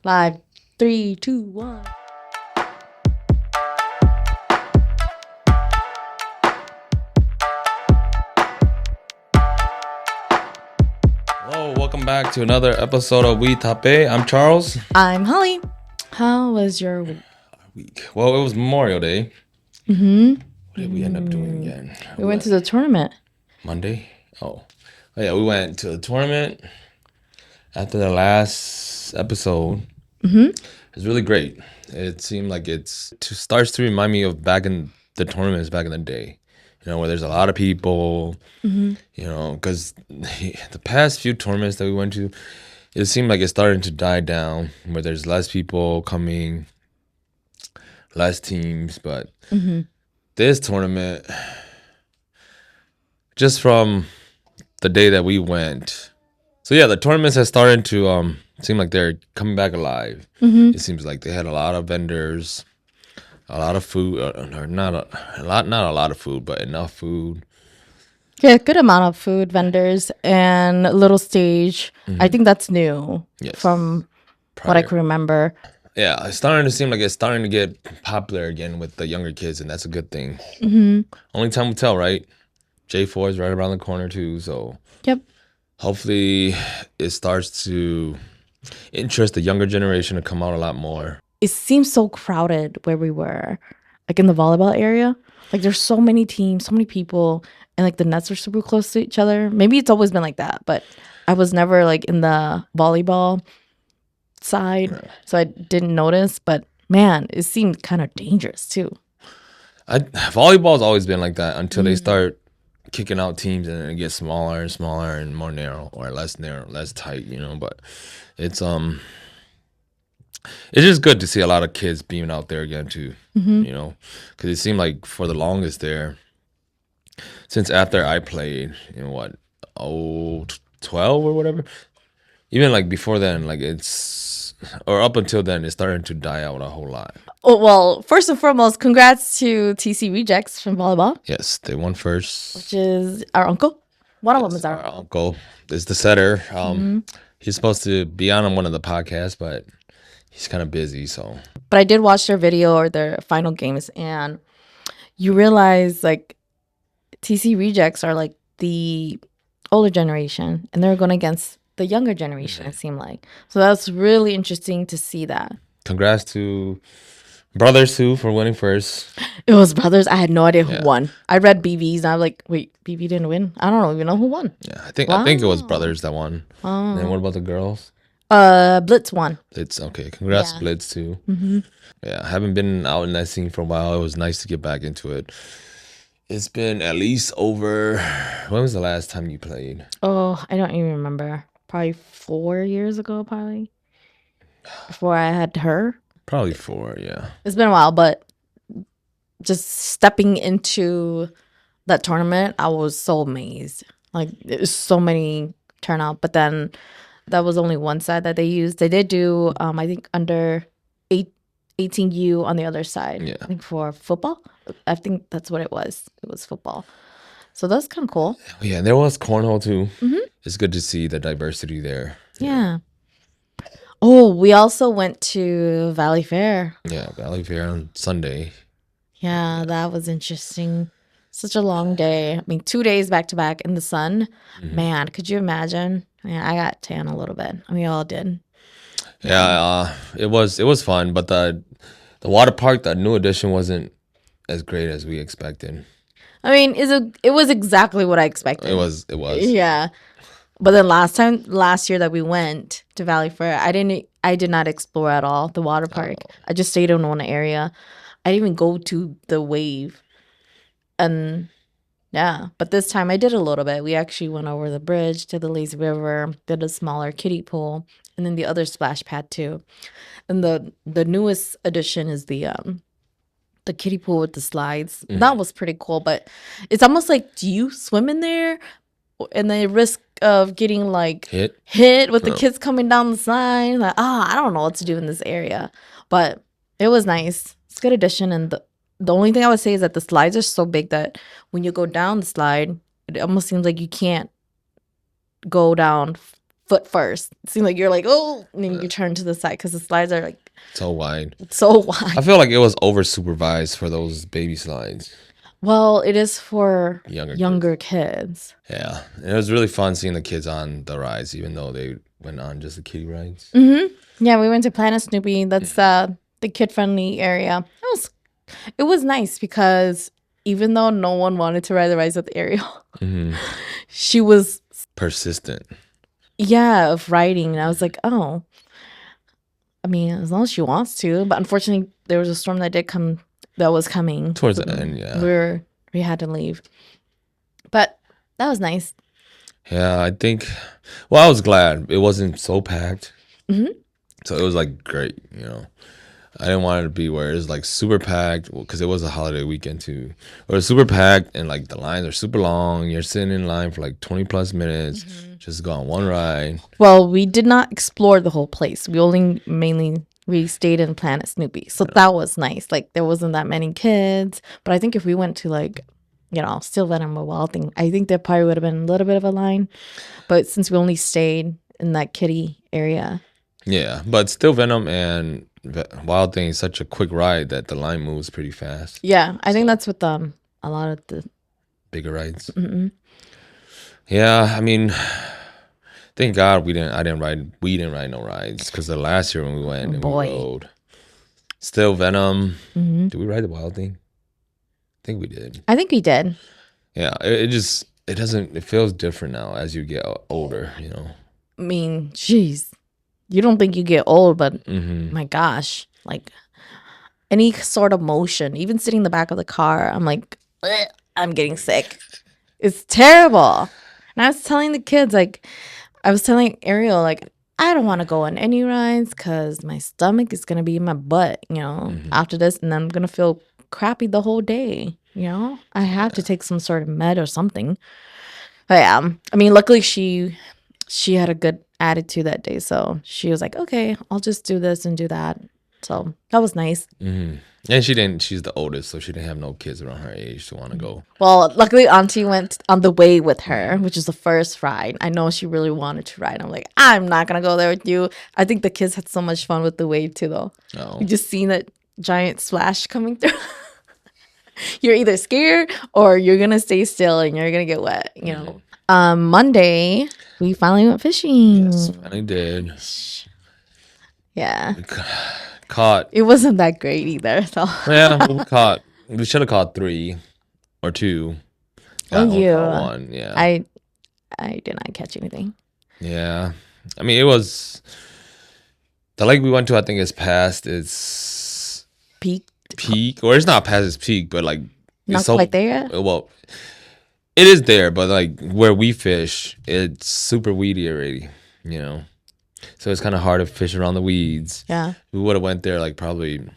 Live. 3, 2, 1. Hello, welcome back to another episode of wethampem. I'm Charles. I'm Holly. How was your week? Well, it was Memorial Day. Mm-hmm. What did we end up doing again? We went to the tournament. Monday? Oh, yeah, we went to the tournament after the last episode. Mm-hmm. It was really great. It seemed like starts to remind me of back in the tournaments back in the day. You know, where there's a lot of people, you know, because the past few tournaments that we went to, it seemed like it's starting to die down, where there's less people coming, less teams. But this tournament, just from the day that we went, so yeah, the tournaments have started to seem like they're coming back alive. It seems like they had a lot of vendors. A lot of food, or not a lot of food, but enough food. Yeah, good amount of food vendors and a little stage. I think that's new from what I can remember. Yeah, it's starting to seem like it's starting to get popular again with the younger kids, and that's a good thing. Only time will tell, right? J4 is right around the corner too, so Yep. hopefully it starts to interest the younger generation to come out a lot more. It seems so crowded where we were, like in the volleyball area. Like there's so many teams, so many people, and like the nets are super close to each other. Maybe it's always been like that, but I was never like in the volleyball side, so I didn't notice. But man, it seemed kind of dangerous too. Volleyball's always been like that until they start kicking out teams and it gets smaller and smaller and more narrow, less tight, you know. But it's just good to see a lot of kids being out there again too, you know, because it seemed like for the longest there, since after I played in 12 or whatever, even like before then, like or up until then, it's starting to die out a whole lot. Oh, well, first and foremost, congrats to TC Rejects from volleyball, Yes, they won first. which is our uncle. One of them is our uncle. Uncle is the setter. He's supposed to be on one of the podcasts, but he's kind of busy, so. But I did watch their video or their final games, and you realize like TC Rejects are like the older generation, and they're going against the younger generation, it seemed like. So that's really interesting to see that. Congrats to Brothers too for winning first. It was brothers. I had no idea who won. I read BV's, and I was like, wait, BV didn't win? I don't even know who won. Yeah, I think it was Brothers that won. And then what about the girls? Blitz won. Blitz, okay. Congrats to Blitz too. Yeah, I haven't been out in that scene for a while. It was nice to get back into it. It's been at least over. When was the last time you played? Oh, I don't even remember. Probably 4 years ago, probably. Before I had her. Probably 4, yeah. It's been a while, but just stepping into that tournament, I was so amazed. Like, there's so many turnout, but then that was only one side that they used. They did do, I think, under 18U on the other side. Yeah. I think for football. I think that's what it was. It was football. So that's kind of cool. Yeah, there was cornhole too. It's good to see the diversity there. Yeah. Oh, we also went to Valley Fair. Yeah, Valley Fair on Sunday. Yeah, that was interesting. Such a long day. I mean, 2 days back to back in the sun. Man, could you imagine? Man, I got tan a little bit. I mean, we all did. Yeah, it was fun, but the water park, the new addition, wasn't as great as we expected. I mean, it was exactly what I expected. It was. Yeah. But then last year that we went to Valley Fair, I did not explore at all the water park. I just stayed in one area. I didn't even go to the wave. And yeah, but this time I did a little bit. We actually went over the bridge to the lazy river, did a smaller kiddie pool, and then the other splash pad too. And the newest addition is the kiddie pool with the slides. That was pretty cool, but it's almost like, do you swim in there? And the risk of getting like hit with the kids coming down the slide. Like, I don't know what to do in this area. But it was nice. It's a good addition. And the only thing I would say is that the slides are so big that when you go down the slide, it almost seems like you can't go down foot first. It seemed like you're like, oh, and then you turn to the side because the slides are like So wide. so wide. I feel like it was over supervised for those baby slides. Well, it is for Younger younger kids. Yeah. And it was really fun seeing the kids on the rides, even though they went on just the kiddie rides. Yeah, we went to Planet Snoopy. That's the kid friendly area. It was nice because even though no one wanted to ride the rides with Ariel, she was Persistent. of riding. And I was like, oh, I mean, as long as she wants to. But unfortunately, there was a storm that was coming Towards the end, yeah. We had to leave. But that was nice. Yeah, I think, well, I was glad it wasn't so packed. So it was like great, I didn't want it to be where it's like super packed because it was a holiday weekend too. It was super packed and like the lines are super long. You're sitting in line for like 20 plus minutes, just go on one ride. Well, we did not explore the whole place. We stayed in Planet Snoopy. So that was nice. Like there wasn't that many kids. But I think if we went to like, still Venom or Wild Thing, I think there probably would have been a little bit of a line. But since we only stayed in that kiddie area. Yeah, but still Venom and Wild Thing is such a quick ride that the line moves pretty fast. Yeah, I think that's with a lot of the bigger rides. Yeah, I mean, thank God we didn't ride no rides because the last year when we went we rode. Still Venom. Did we ride the Wild Thing? I think we did. I think we did. Yeah, it feels different now as you get older, I mean, jeez. You don't think you get old, but my gosh, like any sort of motion, even sitting in the back of the car, I'm like, I'm getting sick. It's terrible. And I was telling the kids, I was telling Ariel, I don't want to go on any rides because my stomach is going to be in my butt, after this. And I'm going to feel crappy the whole day, I have to take some sort of med or something. But yeah, I mean, luckily she had a good attitude that day, so she was like, okay, I'll just do this and do that. So that was nice. And she's the oldest, so she didn't have no kids around her age to want to go. Well, luckily Auntie went on the way with her, which is the first ride. I know she really wanted to ride. I'm like, I'm not gonna go there with you. I think the kids had so much fun with the wave too, though. You just seen that giant splash coming through. You're either scared or you're gonna stay still and you're gonna get wet, Monday we finally went fishing. Yes, finally did. Yeah. Caught. It wasn't that great either. So yeah, we should have caught 3 or 2. Caught 1. Yeah. I did not catch anything. Yeah. I mean, it was the lake we went to, I think is past its peak, or it's not past its peak, but like not quite there yet. Well, it is there, but like where we fish, it's super weedy already, So it's kind of hard to fish around the weeds. Yeah. We would have went there like probably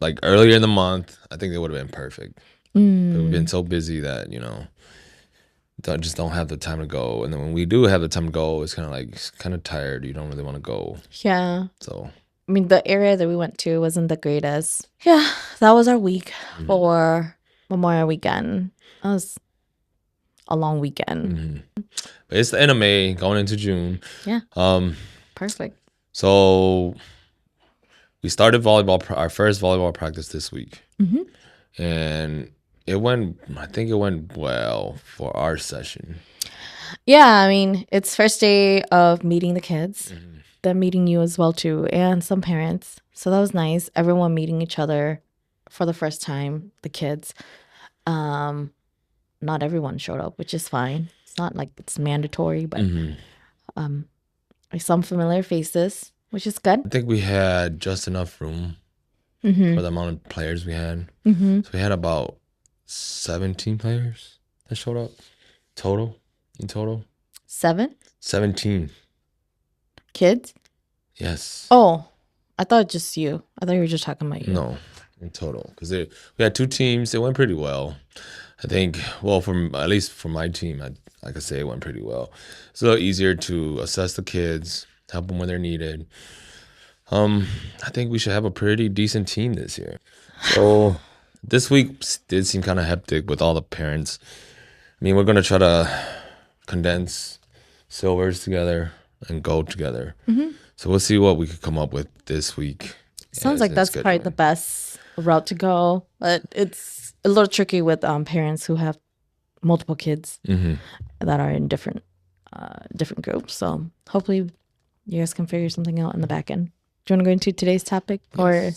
like earlier in the month. I think it would have been perfect. But we've been so busy that, just don't have the time to go. And then when we do have the time to go, it's kind of tired. You don't really want to go. Yeah. So. I mean, the area that we went to wasn't the greatest. Yeah, that was our week for Memorial Weekend. That was a long weekend. But it's the end of May, going into June. Yeah. Perfect. So we started our first volleyball practice this week, and I think it went well for our session. Yeah, I mean, it's first day of meeting the kids. They're meeting you as well too, and some parents. So that was nice. Everyone meeting each other for the first time. The kids. Not everyone showed up, which is fine. It's not like it's mandatory, but some familiar faces, which is good. I think we had just enough room for the amount of players we had. So we had about 17 players that showed up in total. 17 kids? Yes. Oh, I thought just you. I thought you were just talking about you. No, in total, because we had 2 teams. It went pretty well. I think, well, at least for my team, I could say it went pretty well. It's a little easier to assess the kids, help them when they're needed. I think we should have a pretty decent team this year. So this week did seem kind of hectic with all the parents. I mean, we're going to try to condense silvers together and gold together. Mm-hmm. So we'll see what we could come up with this week. Sounds like that's probably the best route to go, but it's a little tricky with parents who have multiple kids that are in different groups. So hopefully you guys can figure something out in the back end. Do you want to go into today's topic or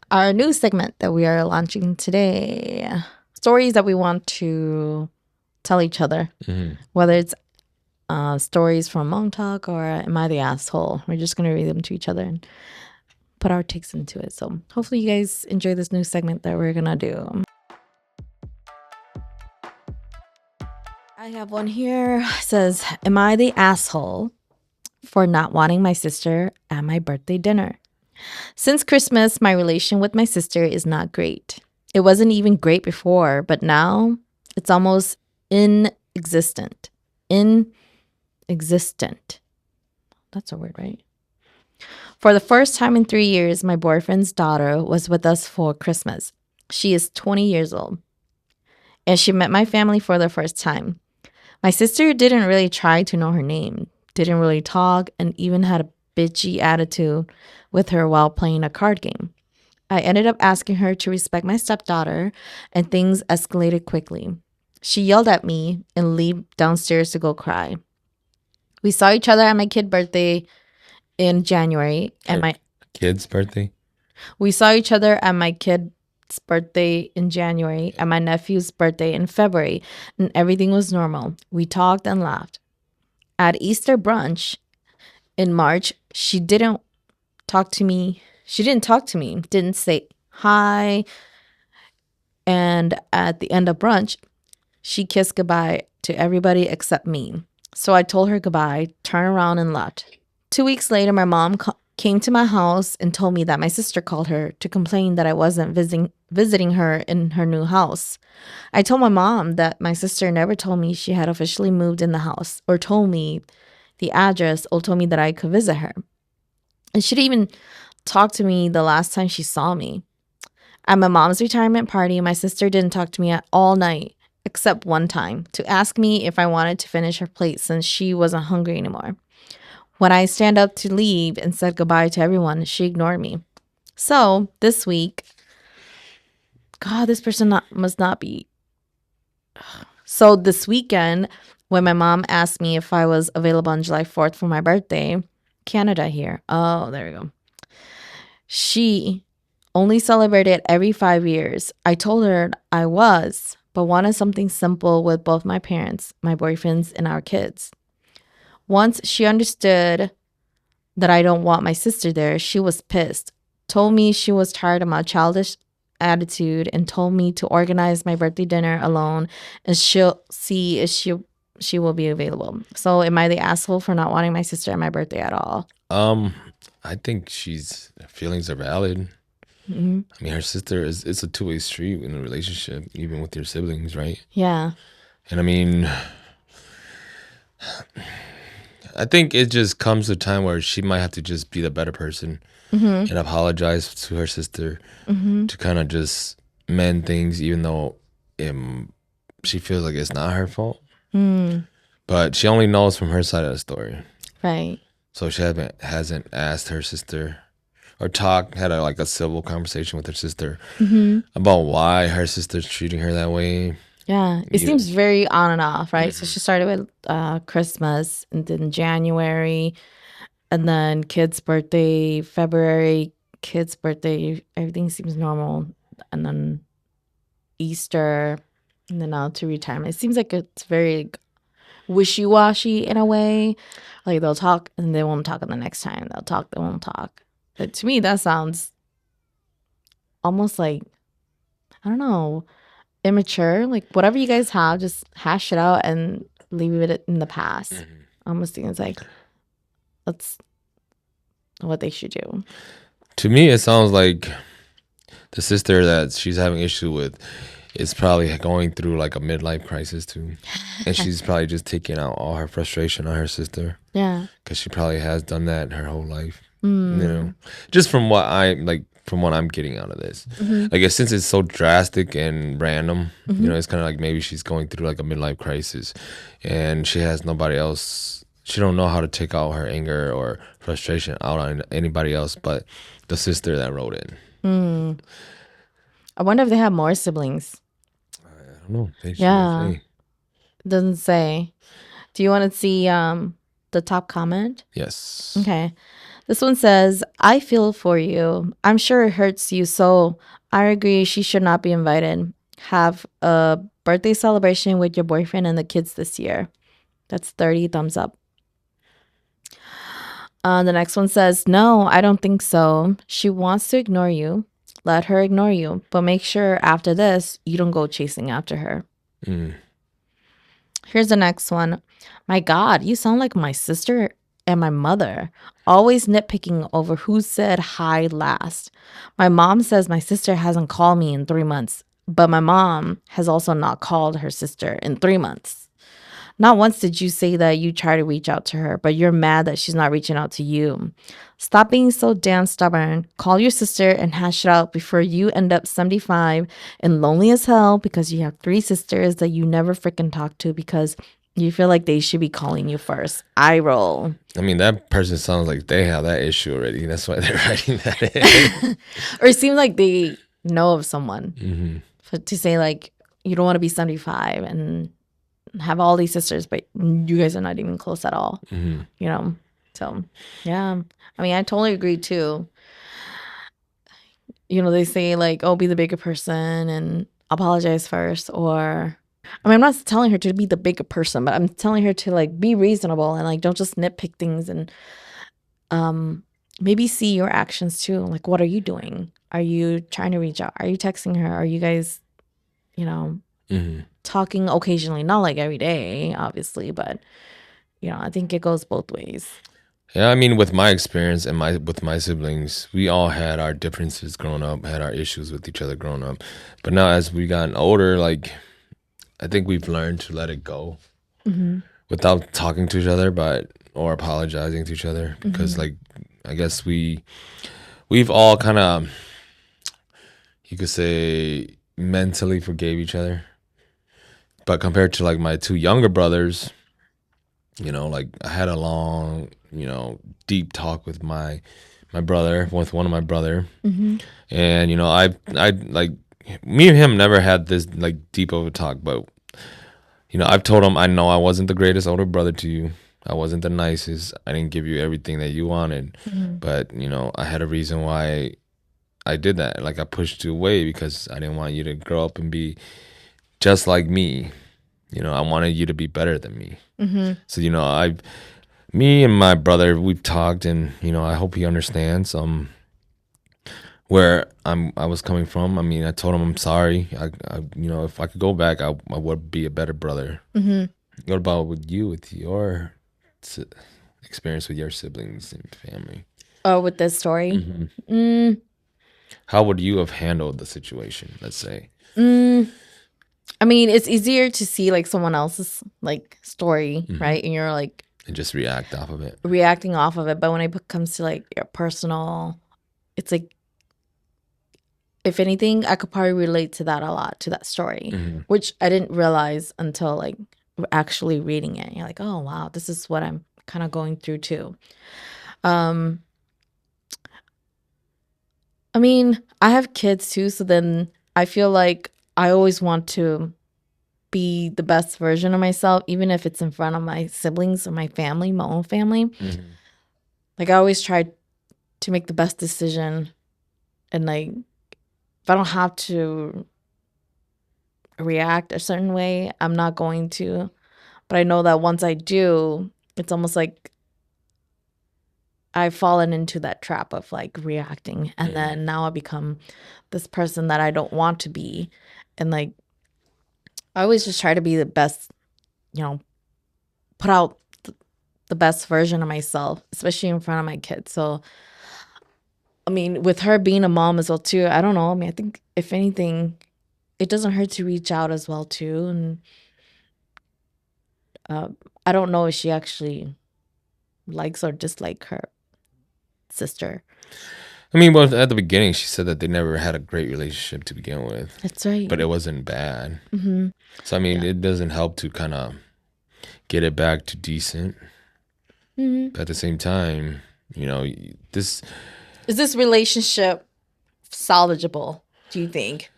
our new segment that we are launching today? Stories that we want to tell each other, whether it's stories from Hmong Talk or Am I the Asshole? We're just going to read them to each other and put our takes into it. So hopefully you guys enjoy this new segment that we're going to do. I have one here. It says, am I the asshole for not wanting my sister at my birthday dinner? Since Christmas, my relation with my sister is not great. It wasn't even great before, but now it's almost inexistent. Inexistent. That's a word, right? For the first time in 3 years, my boyfriend's daughter was with us for Christmas. She is 20 years old, and she met my family for the first time. My sister didn't really try to know her name, didn't really talk, and even had a bitchy attitude with her while playing a card game. I ended up asking her to respect my stepdaughter, and things escalated quickly. She yelled at me and leaped downstairs to go cry. We saw each other at my kid's birthday in January, and my kid's birthday. We saw each other at my kid's birthday in January and my nephew's birthday in February, and everything was normal. We talked and laughed. At Easter brunch in March, she didn't talk to me, didn't say hi. And at the end of brunch, she kissed goodbye to everybody except me. So I told her goodbye, turned around and left. 2 weeks later, my mom came to my house and told me that my sister called her to complain that I wasn't visiting her in her new house. I told my mom that my sister never told me she had officially moved in the house or told me the address or told me that I could visit her. And she didn't even talk to me the last time she saw me. At my mom's retirement party, my sister didn't talk to me all night, except one time, to ask me if I wanted to finish her plate since she wasn't hungry anymore. When I stand up to leave and said goodbye to everyone, she ignored me. So this week, God, this person must not be. So this weekend, when my mom asked me if I was available on July 4th for my birthday, Canada here. Oh, there we go. She only celebrated every 5 years. I told her I was, but wanted something simple with both my parents, my boyfriends, and our kids. Once she understood that I don't want my sister there, she was pissed, told me she was tired of my childish attitude, and told me to organize my birthday dinner alone, and she'll see if she will be available. So am I the asshole for not wanting my sister at my birthday at all? I think feelings are valid. I mean, her sister it's a two-way street in a relationship, even with your siblings, right? Yeah. And I mean, I think it just comes to a time where she might have to just be the better person and apologize to her sister to kind of just mend things, even though she feels like it's not her fault. But she only knows from her side of the story. Right. So she hasn't asked her sister or had a civil conversation with her sister about why her sister's treating her that way. Yeah, it seems very on and off, right? So she started with Christmas, and then January, and then kid's birthday, February, kid's birthday, everything seems normal. And then Easter, and then now to retirement. It seems like it's very wishy-washy in a way. Like they'll talk and they won't talk, and the next time they'll talk, they won't talk. But to me, that sounds almost like, I don't know, immature. Like whatever you guys have, just hash it out and leave it in the past. I almost think it's like that's what they should do. To me, it sounds like the sister that she's having issue with is probably going through like a midlife crisis too, and she's probably just taking out all her frustration on her sister. Yeah, because she probably has done that her whole life. You know, just from what from what I'm getting out of this. I guess since it's so drastic and random, it's kind of like maybe she's going through like a midlife crisis, and she has nobody else. She don't know how to take out her anger or frustration out on anybody else but the sister that wrote in. I wonder if they have more siblings. I don't know. They should Yeah. say. Doesn't say. Do you want to see the top comment? Yes. Okay. This one says, I feel for you. I'm sure it hurts you. So I agree she should not be invited. Have a birthday celebration with your boyfriend and the kids this year. That's 30 thumbs up. The next one says, no, I don't think so. She wants to ignore you. Let her ignore you. But make sure after this, you don't go chasing after her. Here's the next one. My God, you sound like my sister and my mother, always nitpicking over who said hi last. My mom says my sister hasn't called me in 3 months, but my mom has also not called her sister in 3 months. Not once did you say that you try to reach out to her, but you're mad that she's not reaching out to you. Stop being so damn stubborn. Call your sister and hash it out before you end up 75 and lonely as hell because you have 3 sisters that you never freaking talk to because you feel like they should be calling you first. I roll. I mean, that person sounds like they have that issue already. That's why they're writing that in. Or it seems like they know of someone. To say like, you don't want to be 75 and have all these sisters, but you guys are not even close at all. So yeah, I mean, I totally agree too. They say like, oh, be the bigger person and apologize first. Or I mean, I'm not telling her to be the bigger person, but I'm telling her to like be reasonable and like don't just nitpick things, and maybe see your actions too. Like, what are you doing? Are you trying to reach out? Are you texting her? Are you guys talking occasionally? Not like every day, obviously, but I think it goes both ways. Yeah, I mean, with my experience and with my siblings, we all had our differences growing up, had our issues with each other growing up. But now, as we gotten older, like I think we've learned to let it go without talking to each other, or apologizing to each other, because like I guess we've all kind of, you could say, mentally forgave each other. But compared to like my 2 younger brothers, like I had a long, deep talk with my brother, with one of my brother, and I like, me and him never had this like deep of a talk, but I've told him I know I wasn't the greatest older brother to you. I wasn't the nicest. I didn't give you everything that you wanted, but I had a reason why I did that. Like I pushed you away because I didn't want you to grow up and be just like me. I wanted you to be better than me. So me and my brother, we've talked, and I hope he understands where I was coming from. I mean, I told him I'm sorry. I if I could go back, I would be a better brother. What about with your experience with your siblings and family? Oh, with this story? How would you have handled the situation? Let's say. I mean, it's easier to see like someone else's like story, right? And you're like, and just react off of it. Reacting off of it. But when it comes to like your personal, it's like, if anything, I could probably relate to that a lot, to that story, which I didn't realize until like actually reading it. You're like, oh wow, this is what I'm kind of going through too. I mean, I have kids too, so then I feel like I always want to be the best version of myself, even if it's in front of my siblings or my family, my own family. Like I always try to make the best decision, and like if I don't have to react a certain way, I'm not going to. But I know that once I do, it's almost like I've fallen into that trap of like reacting, and then now I become this person that I don't want to be. And like I always just try to be the best, put out the best version of myself, especially in front of my kids. So I mean, with her being a mom as well too, I don't know. I mean, I think if anything, it doesn't hurt to reach out as well too. And I don't know if she actually likes or dislikes her sister. I mean, well, at the beginning, she said that they never had a great relationship to begin with, That's right. but it wasn't bad. Mm-hmm. So, I mean, it doesn't help to kind of get it back to decent. Mm-hmm. But at the same time, you know, Is this relationship salvageable, do you think?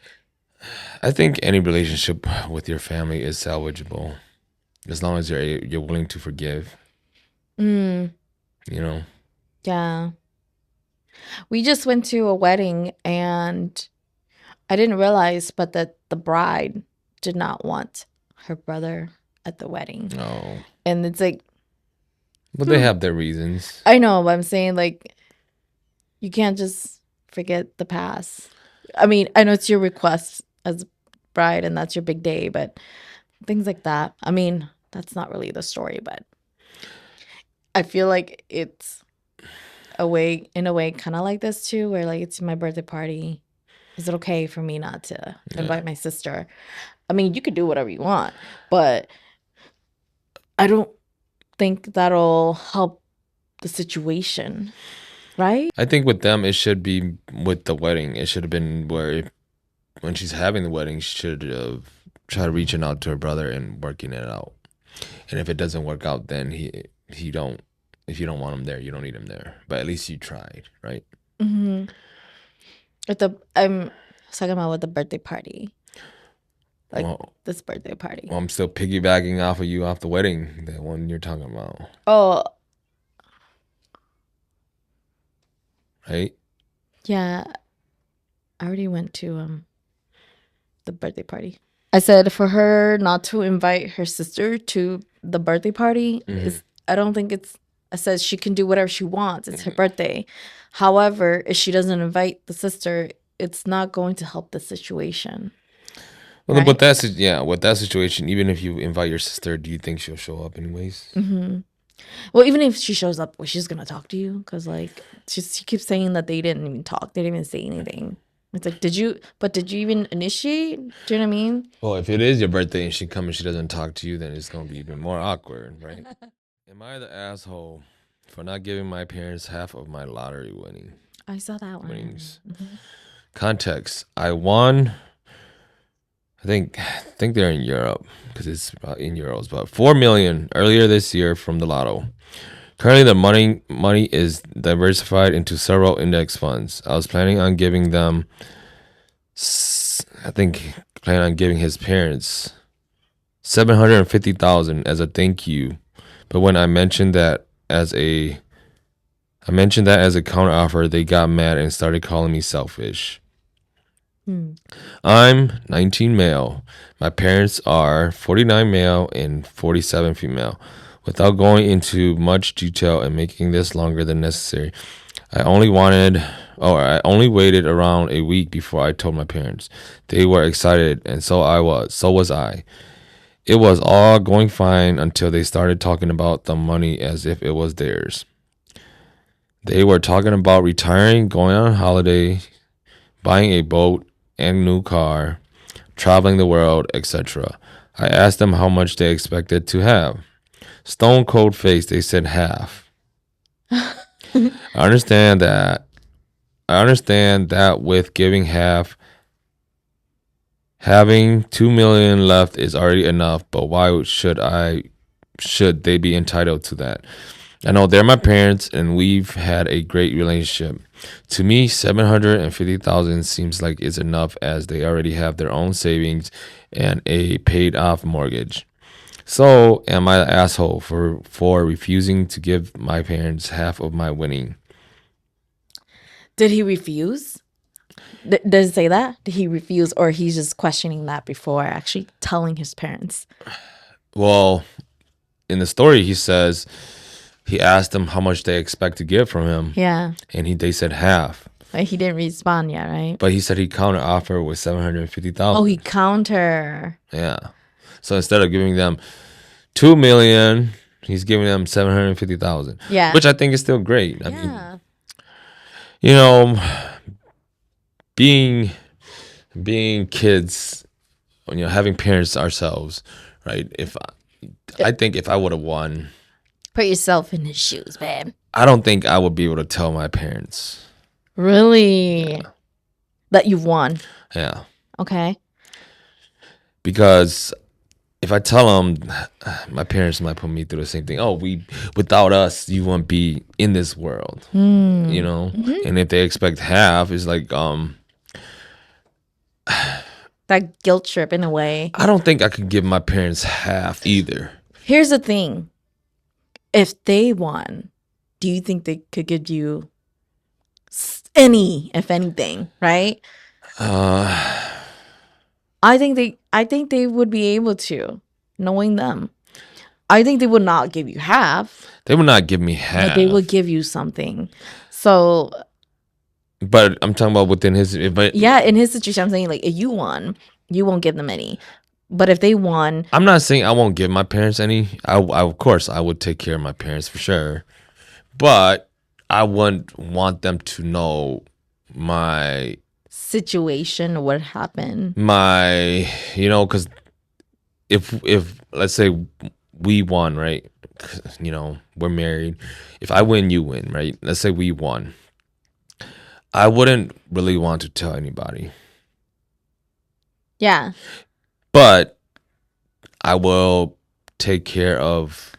I think any relationship with your family is salvageable as long as you're willing to forgive. Mm, You know, yeah. We just went to a wedding and I didn't realize, but that the bride did not want her brother at the wedding. no, And it's like, but they have their reasons. I know, but I'm saying like, you can't just forget the past. I mean, I know it's your request as bride and that's your big day, but things like that. I mean, that's not really the story, but I feel like it's in a way, kind of like this too, where like it's my birthday party. Is it okay for me not to invite my sister? I mean, you could do whatever you want, but I don't think that'll help the situation, right? I think with them, it should be with the wedding. It should have been when she's having the wedding, she should have tried reaching out to her brother and working it out. And if it doesn't work out, then he don't. If you don't want him there, you don't need him there. But at least you tried, right? Mm-hmm. I'm talking about with the birthday party, like this birthday party. Well, I'm still piggybacking off of you off the wedding, the one you're talking about. Oh, right? Yeah, I already went to the birthday party. I said for her not to invite her sister to the birthday party is, I don't think it's, I said she can do whatever she wants. It's her birthday. However, if she doesn't invite the sister, it's not going to help the situation. Well, right? but with that situation, even if you invite your sister, do you think she'll show up anyways? Mm-hmm. Well, even if she shows up, well, she's gonna talk to you because like she keeps saying that they didn't even talk. They didn't even say anything. It's like, did you even initiate? Do you know what I mean? Well, if it is your birthday and she comes and she doesn't talk to you, then it's gonna be even more awkward, right? Am I the asshole for not giving my parents half of my lottery winning? I saw that one. Winnings. Mm-hmm. Context: I won. I think they're in Europe because it's about in euros, but 4 million earlier this year from the lotto. Currently, the money is diversified into several index funds. I was planning on giving them. Planning on giving his parents $750,000 as a thank you, but when I mentioned that as a counter offer, they got mad and started calling me selfish. I'm 19 male. My parents are 49 male and 47 female. Without going into much detail and making this longer than necessary, I only waited around a week before I told my parents. They were excited, and so was I. It was all going fine until they started talking about the money as if it was theirs. They were talking about retiring, going on holiday, buying a boat and new car, traveling the world, etc. I asked them how much they expected to have. Stone cold face, they said half. I understand that with giving half, having 2 million left is already enough, but why should they be entitled to that? I know they're my parents and we've had a great relationship. To me, $750,000 seems like it's enough as they already have their own savings and a paid off mortgage. So, am I the asshole for refusing to give my parents half of my winning? Did he refuse? Does it say that? Did he refuse, or he's just questioning that before actually telling his parents? Well, in the story, he says he asked them how much they expect to get from him. Yeah. And they said half. But he didn't respond yet, right? But he said he counter offer with $750,000. Oh, he counter. Yeah. So instead of giving them $2 million, he's giving them $750,000. Yeah. Which I think is still great. I mean, you know, being kids, having parents ourselves, right? I think if I would have won, put yourself in his shoes, man. I don't think I would be able to tell my parents. Really? That you've won. Yeah. Okay. Because if I tell them, my parents might put me through the same thing. Oh, without us, you won't be in this world, you know. And if they expect half, it's like, That guilt trip in a way. I don't think I could give my parents half either. Here's the thing. If they won, do you think they could give you any, if anything, right? I think they would be able to, knowing them. I think they would not give you half, They would not give me half. but they would give you something. So But I'm talking about within his. yeah, in his situation, I'm saying like if you won, you won't give them any. But if they won, I'm not saying I won't give my parents any. I of course I would take care of my parents for sure, but I wouldn't want them to know my situation would happen. because if let's say we won, right? We're married. If I win, you win, right? Let's say we won. I wouldn't really want to tell anybody, Yeah. but I will take care of,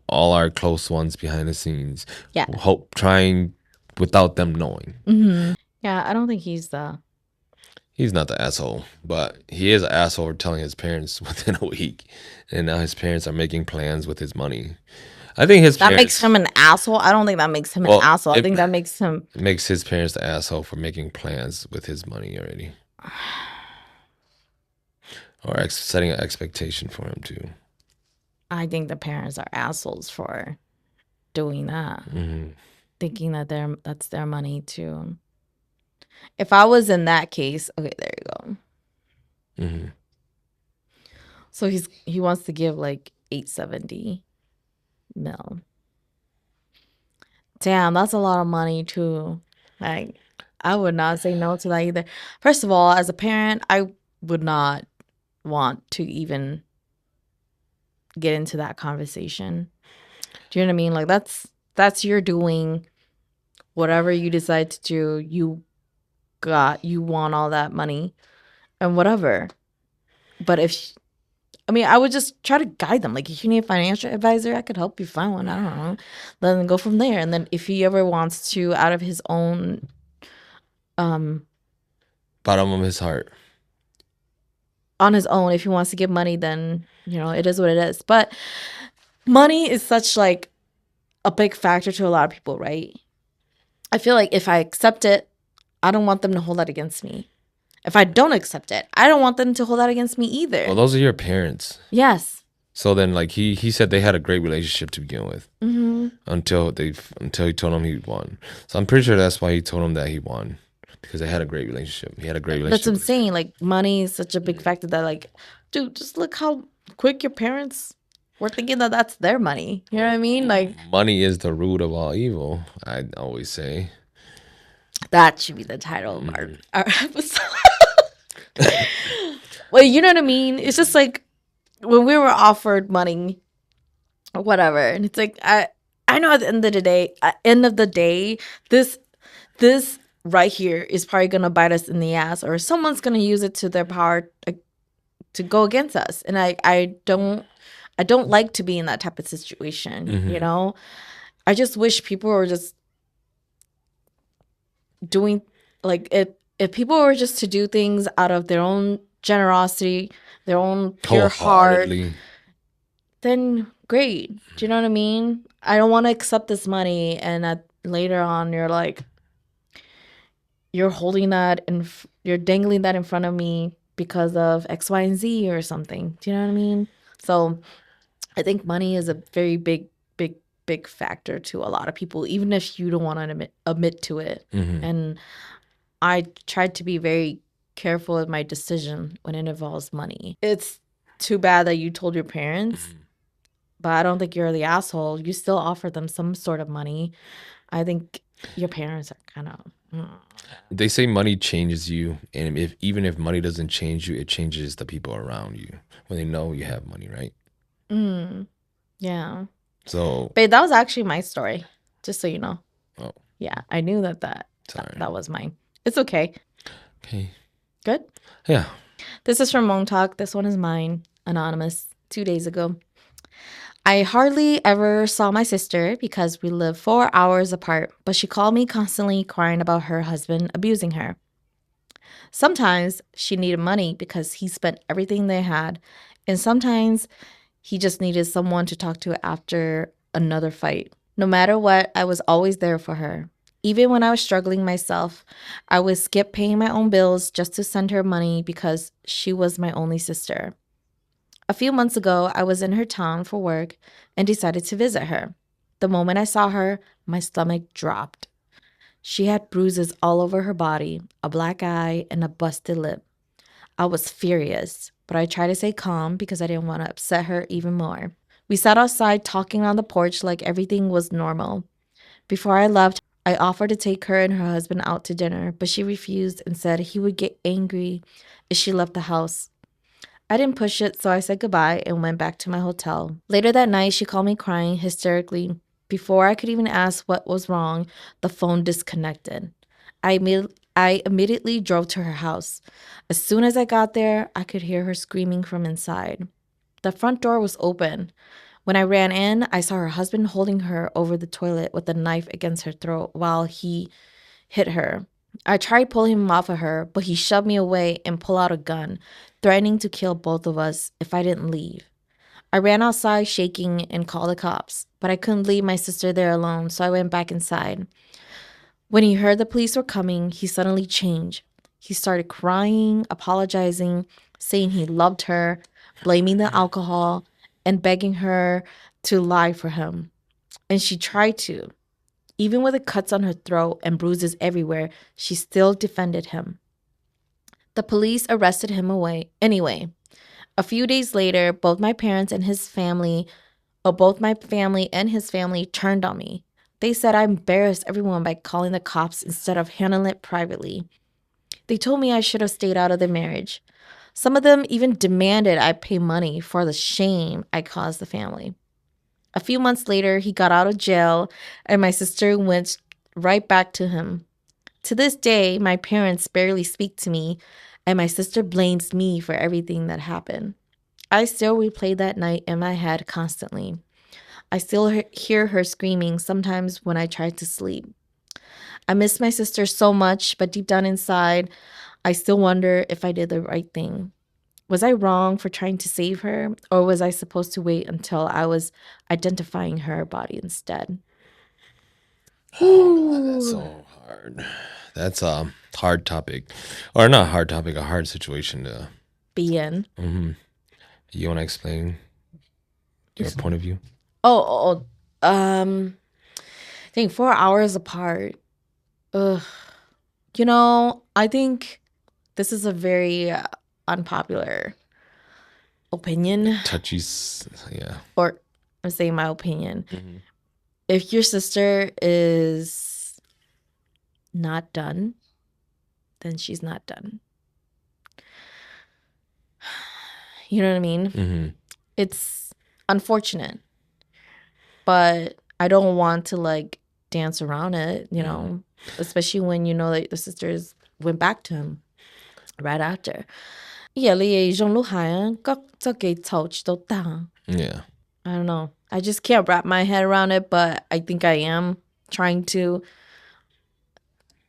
all our close ones behind the scenes. Yeah. Trying without them knowing. Yeah, I don't think he's He's not the asshole, but he is an asshole for telling his parents within a week, and now his parents are making plans with his money. I think that makes him an asshole. I don't think that makes him an asshole. I think that makes him makes his parents the asshole for making plans with his money already, or setting an expectation for him too. I think the parents are assholes for doing that, thinking that that's their money too. If I was in that case, okay, there you go. So he wants to give like $870 million. Damn, that's a lot of money too. Like, I would not say no to that either. First of all, as a parent, I would not want to even get into that conversation. Do you know what I mean? Like that's your doing. Whatever you decide to do, you want all that money and whatever. But I would just try to guide them. Like, if you need a financial advisor, I could help you find one. I don't know. Then go from there. And then if he ever wants to, out of his own bottom of his heart, on his own, if he wants to give money, then it is what it is. But money is such like a big factor to a lot of people, right? I feel like if I accept it, I don't want them to hold that against me. If I don't accept it, I don't want them to hold that against me either. Well, those are your parents. Yes. So then, like he said, they had a great relationship to begin with, until he told him he won. So I'm pretty sure that's why he told him that he won, because they had a great relationship. He had a great relationship. That's what I'm saying. Like, money is such a big factor that, like, dude, just look how quick your parents were thinking that that's their money. You know what I mean? Like, money is the root of all evil, I always say. That should be the title of our episode. Well, you know what I mean? It's just like when we were offered money or whatever, and it's like I know at the end of the day, this right here is probably gonna bite us in the ass, or someone's gonna use it to their power to go against us. And I don't like to be in that type of situation. I just wish people were just doing, like, if people were just to do things out of their own generosity, their own pure heart, then great. Do you know what I mean? I don't want to accept this money, and later on you're like, you're holding that and you're dangling that in front of me because of X, Y, and Z or something. Do you know what I mean? So I think money is a very big factor to a lot of people, even if you don't want to admit to it. And I tried to be very careful with my decision when it involves money. It's too bad that you told your parents, but I don't think you're the asshole. You still offer them some sort of money. I think your parents are kind of... They say money changes you, and even if money doesn't change you, it changes the people around you when they know you have money, right? Yeah. So, babe, that was actually my story, just so you know. Oh, Yeah, I knew that Sorry. was mine. It's okay. Okay. Good. Yeah. This is from Hmong Talk. This one is mine, anonymous, 2 days ago. I hardly ever saw my sister because we live 4 hours apart, but she called me constantly crying about her husband abusing her. Sometimes she needed money because he spent everything they had, and sometimes he just needed someone to talk to after another fight. No matter what, I was always there for her. Even when I was struggling myself, I would skip paying my own bills just to send her money because she was my only sister. A few months ago, I was in her town for work and decided to visit her. The moment I saw her, my stomach dropped. She had bruises all over her body, a black eye, and a busted lip. I was furious, but I tried to stay calm because I didn't want to upset her even more. We sat outside talking on the porch like everything was normal. Before I left, I offered to take her and her husband out to dinner, but she refused and said he would get angry if she left the house. I didn't push it, so I said goodbye and went back to my hotel. Later that night, she called me crying hysterically. Before I could even ask what was wrong, the phone disconnected. I immediately drove to her house. As soon as I got there, I could hear her screaming from inside. The front door was open. When I ran in, I saw her husband holding her over the toilet with a knife against her throat while he hit her. I tried pulling him off of her, but he shoved me away and pulled out a gun, threatening to kill both of us if I didn't leave. I ran outside shaking and called the cops, but I couldn't leave my sister there alone, so I went back inside. When he heard the police were coming, he suddenly changed. He started crying, apologizing, saying he loved her, blaming the alcohol, and begging her to lie for him. And she tried to. Even with the cuts on her throat and bruises everywhere, she still defended him. The police arrested him anyway. A few days later, both my family and his family turned on me. They said I embarrassed everyone by calling the cops instead of handling it privately. They told me I should have stayed out of the marriage. Some of them even demanded I pay money for the shame I caused the family. A few months later, he got out of jail, and my sister went right back to him. To this day, my parents barely speak to me, and my sister blames me for everything that happened. I still replay that night in my head constantly. I still hear her screaming sometimes when I try to sleep. I miss my sister so much, but deep down inside, I still wonder if I did the right thing. Was I wrong for trying to save her, or was I supposed to wait until I was identifying her body instead? Oh, man, that's so hard. That's a hard topic, or not a hard topic, a hard situation to Be in. You want to explain your point of view? I think 4 hours apart. Ugh. I think this is a very unpopular opinion, Touchy, yeah. or I'm saying my opinion. If your sister is not done, then she's not done. You know what I mean? It's unfortunate, but I don't want to dance around it, especially when you know that the sisters went back to him right after. Yeah, Yeah. I don't know. I just can't wrap my head around it, but I think I am trying to.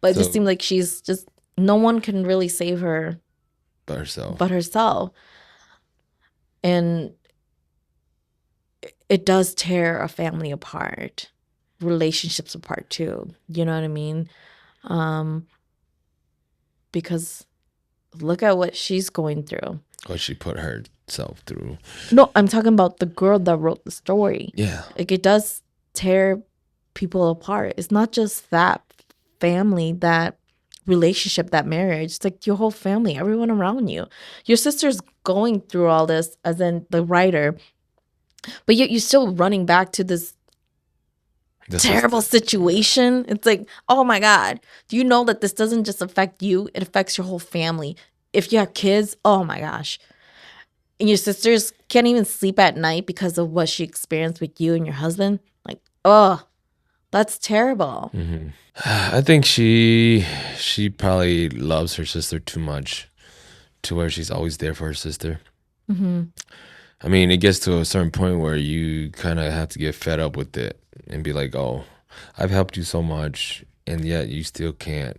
But it just seems like she's just, no one can really save her But herself. but herself. And it does tear a family apart, relationships apart too. You know what I mean? Because look at what she's going through. What she put herself through. No, I'm talking about the girl that wrote the story. Yeah. It does tear people apart. It's not just that family, that relationship, that marriage. It's like your whole family, everyone around you. Your sister's going through all this, as in the writer, but yet you're still running back to this terrible situation. It's like, oh my God, do you know that this doesn't just affect you? It affects your whole family. If you have kids, oh my gosh. And your sisters can't even sleep at night because of what she experienced with you and your husband. Like, oh, That's terrible. I think she probably loves her sister too much, to where she's always there for her sister. I mean, it gets to a certain point where you kind of have to get fed up with it and be like, oh, I've helped you so much, and yet you still can't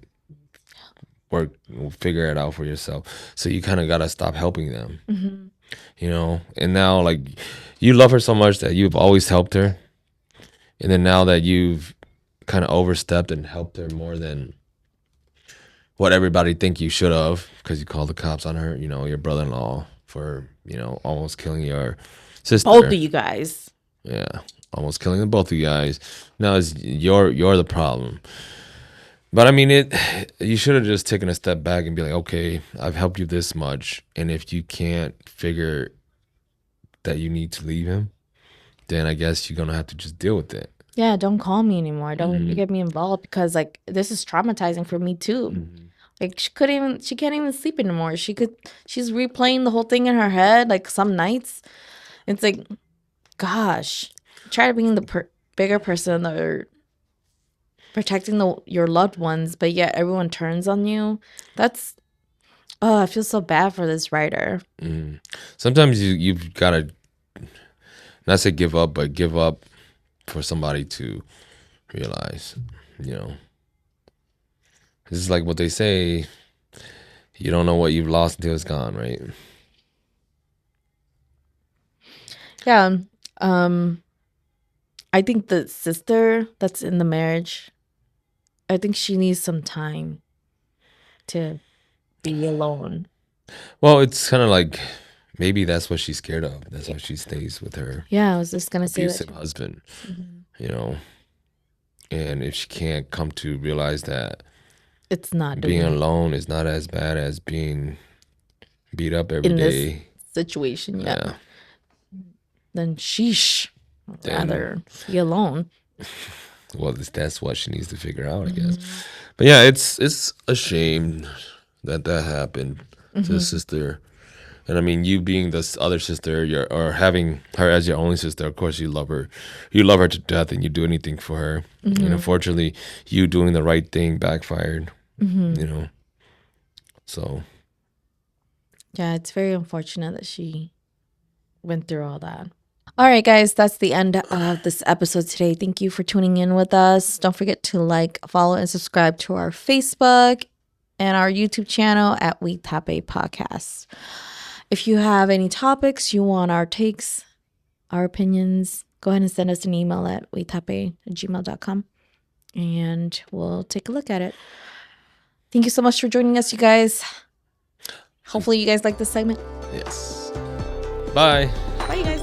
figure it out for yourself. So you kind of got to stop helping them, you know? And now, like, you love her so much that you've always helped her. And then now that you've kind of overstepped and helped her more than what everybody think you should have, because you called the cops on her, you know, your brother-in-law, for, you know, almost killing your sister. Both of you guys. Yeah, almost killing the both of you guys. Now you're the problem. But I mean, you should have just taken a step back and be like, okay, I've helped you this much, and if you can't figure that you need to leave him, then I guess you're gonna have to just deal with it. Yeah, don't call me anymore. Don't get me involved, because like this is traumatizing for me too. Like she can't even sleep anymore. She's replaying the whole thing in her head. Like some nights, it's like, gosh, try to be the bigger person or protecting your loved ones, but yet everyone turns on you. I feel so bad for this writer. Sometimes you've got to not say give up, but give up for somebody to realize, you know. This is like what they say, you don't know what you've lost until it's gone, right? Yeah. I think the sister that's in the marriage, I think she needs some time to be alone. Well, it's kind of like maybe that's what she's scared of. That's why she stays with her. Yeah, I was just gonna say abusive husband, you know. And if she can't come to realize that it's not being alone is not as bad as being beat up every in day. This situation, yeah. Then sheesh, rather be alone. Well, that's what she needs to figure out, I guess. But yeah, it's a shame that happened to the sister. And I mean, you being this other sister, or having her as your only sister, of course you love her. You love her to death, and you do anything for her. And unfortunately, you doing the right thing backfired. You know, so yeah, it's very unfortunate that she went through all that. All right, guys, that's the end of this episode today. Thank you for tuning in with us. Don't forget to like, follow, and subscribe to our Facebook and our YouTube channel at Tham Podcast. If you have any topics you want our takes, our opinions, go ahead and send us an email at wethampem@gmail.com, and we'll take a look at it. Thank you so much for joining us, you guys. Hopefully you guys like this segment. Yes. Bye. Bye, you guys.